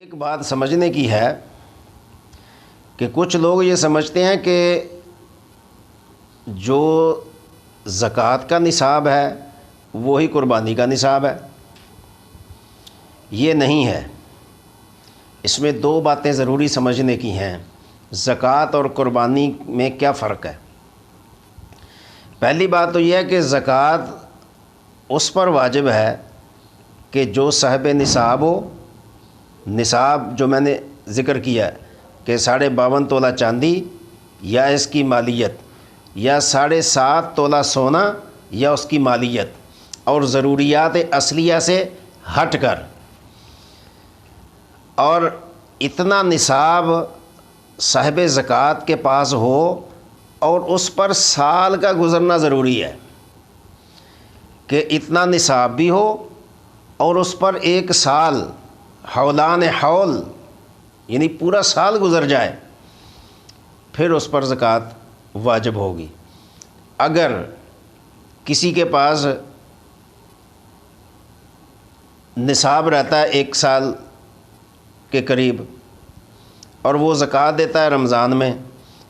ایک بات سمجھنے کی ہے کہ کچھ لوگ یہ سمجھتے ہیں کہ جو زکوٰۃ کا نصاب ہے وہی قربانی کا نصاب ہے۔ یہ نہیں ہے۔ اس میں دو باتیں ضروری سمجھنے کی ہیں۔ زکوٰۃ اور قربانی میں کیا فرق ہے؟ پہلی بات تو یہ ہے کہ زکوٰۃ اس پر واجب ہے کہ جو صاحب نصاب ہو۔ نصاب جو میں نے ذکر کیا ہے کہ 52.5 تولہ چاندی یا اس کی مالیت، یا 7.5 تولہ سونا یا اس کی مالیت، اور ضروریات اصلیہ سے ہٹ کر، اور اتنا نصاب صاحب زکوٰۃ کے پاس ہو اور اس پر سال کا گزرنا ضروری ہے کہ اتنا نصاب بھی ہو اور اس پر ایک سال حولان حول یعنی پورا سال گزر جائے، پھر اس پر زکوٰۃ واجب ہوگی۔ اگر کسی کے پاس نصاب رہتا ہے 1 سال کے قریب اور وہ زکوٰۃ دیتا ہے رمضان میں،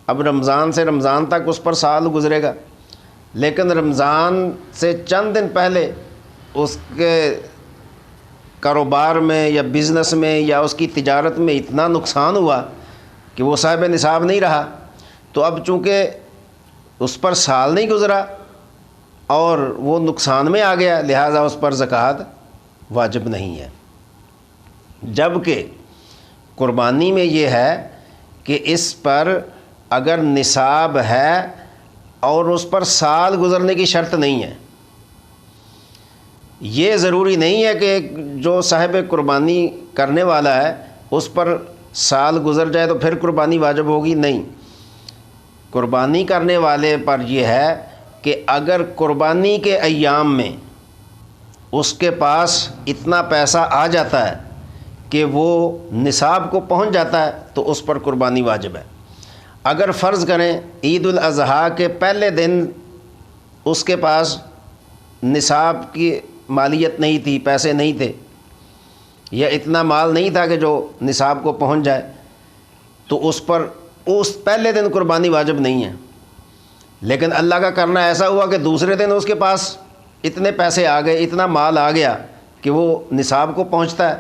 اب رمضان سے رمضان تک اس پر سال گزرے گا، لیکن رمضان سے چند دن پہلے اس کے کاروبار میں یا بزنس میں یا اس کی تجارت میں اتنا نقصان ہوا کہ وہ صاحب نصاب نہیں رہا، تو اب چونکہ اس پر سال نہیں گزرا اور وہ نقصان میں آ گیا، لہٰذا اس پر زکوٰۃ واجب نہیں ہے۔ جبکہ قربانی میں یہ ہے کہ اس پر اگر نصاب ہے اور اس پر سال گزرنے کی شرط نہیں ہے، یہ ضروری نہیں ہے کہ جو صاحب قربانی کرنے والا ہے اس پر سال گزر جائے تو پھر قربانی واجب ہوگی، نہیں۔ قربانی کرنے والے پر یہ ہے کہ اگر قربانی کے ایام میں اس کے پاس اتنا پیسہ آ جاتا ہے کہ وہ نصاب کو پہنچ جاتا ہے تو اس پر قربانی واجب ہے۔ اگر فرض کریں عید الاضحیٰ کے پہلے دن اس کے پاس نصاب کی مالیت نہیں تھی، پیسے نہیں تھے، یا اتنا مال نہیں تھا کہ جو نصاب کو پہنچ جائے، تو اس پر اس پہلے دن قربانی واجب نہیں ہے۔ لیکن اللہ کا کرنا ایسا ہوا کہ دوسرے دن اس کے پاس اتنے پیسے آ گئے، اتنا مال آ گیا کہ وہ نصاب کو پہنچتا ہے،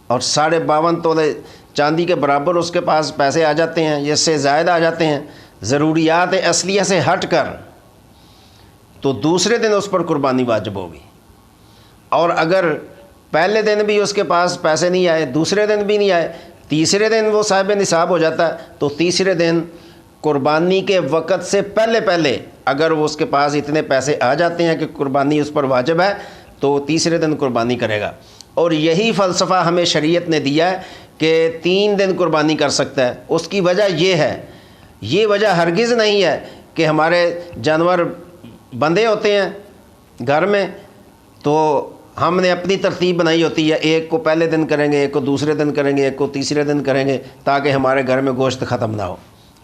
اور 52.5 تولے چاندی کے برابر اس کے پاس پیسے آ جاتے ہیں، یا اس سے زائد آ جاتے ہیں ضروریات اصلیہ سے ہٹ کر، تو دوسرے دن اس پر قربانی واجب ہوگی۔ اور اگر پہلے دن بھی اس کے پاس پیسے نہیں آئے، دوسرے دن بھی نہیں آئے، تیسرے دن وہ صاحب نصاب ہو جاتا ہے، تو تیسرے دن قربانی کے وقت سے پہلے اگر وہ اس کے پاس اتنے پیسے آ جاتے ہیں کہ قربانی اس پر واجب ہے تو تیسرے دن قربانی کرے گا۔ اور یہی فلسفہ ہمیں شریعت نے دیا ہے کہ 3 دن قربانی کر سکتا ہے۔ اس کی وجہ یہ ہے، یہ وجہ ہرگز نہیں ہے کہ ہمارے جانور بندے ہوتے ہیں گھر میں تو ہم نے اپنی ترتیب بنائی ہوتی ہے، ایک کو پہلے دن کریں گے، ایک کو دوسرے دن کریں گے، ایک کو تیسرے دن کریں گے تاکہ ہمارے گھر میں گوشت ختم نہ ہو۔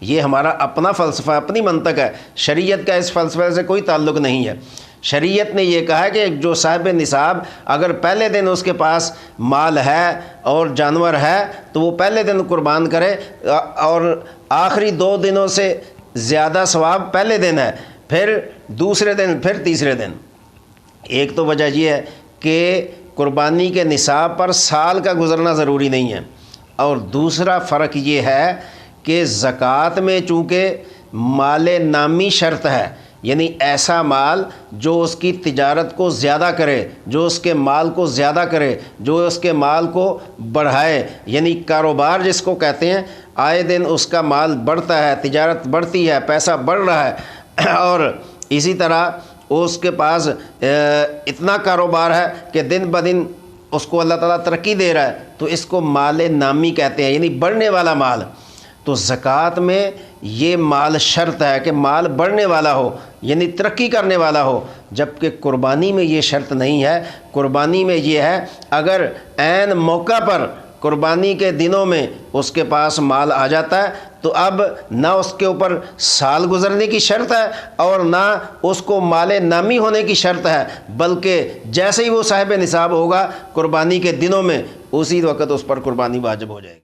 یہ ہمارا اپنا فلسفہ، اپنی منطق ہے، شریعت کا اس فلسفے سے کوئی تعلق نہیں ہے۔ شریعت نے یہ کہا ہے کہ جو صاحب نصاب اگر پہلے دن اس کے پاس مال ہے اور جانور ہے تو وہ پہلے دن قربان کرے، اور آخری 2 دنوں سے زیادہ ثواب پہلے دن ہے، پھر دوسرے دن، پھر تیسرے دن۔ ایک تو وجہ یہ ہے کہ قربانی کے نصاب پر سال کا گزرنا ضروری نہیں ہے، اور دوسرا فرق یہ ہے کہ زکوٰۃ میں چونکہ مال نامی شرط ہے، یعنی ایسا مال جو اس کی تجارت کو زیادہ کرے، جو اس کے مال کو زیادہ کرے، جو اس کے مال کو بڑھائے، یعنی کاروبار جس کو کہتے ہیں، آئے دن اس کا مال بڑھتا ہے، تجارت بڑھتی ہے، پیسہ بڑھ رہا ہے، اور اسی طرح اس کے پاس اتنا کاروبار ہے کہ دن بدن اس کو اللہ تعالیٰ ترقی دے رہا ہے، تو اس کو مال نامی کہتے ہیں، یعنی بڑھنے والا مال۔ تو زکوٰۃ میں یہ مال شرط ہے کہ مال بڑھنے والا ہو، یعنی ترقی کرنے والا ہو، جبکہ قربانی میں یہ شرط نہیں ہے۔ قربانی میں یہ ہے اگر عین موقع پر قربانی کے دنوں میں اس کے پاس مال آ جاتا ہے تو اب نہ اس کے اوپر سال گزرنے کی شرط ہے اور نہ اس کو مال نامی ہونے کی شرط ہے، بلکہ جیسے ہی وہ صاحب نصاب ہوگا قربانی کے دنوں میں اسی وقت اس پر قربانی واجب ہو جائے گی۔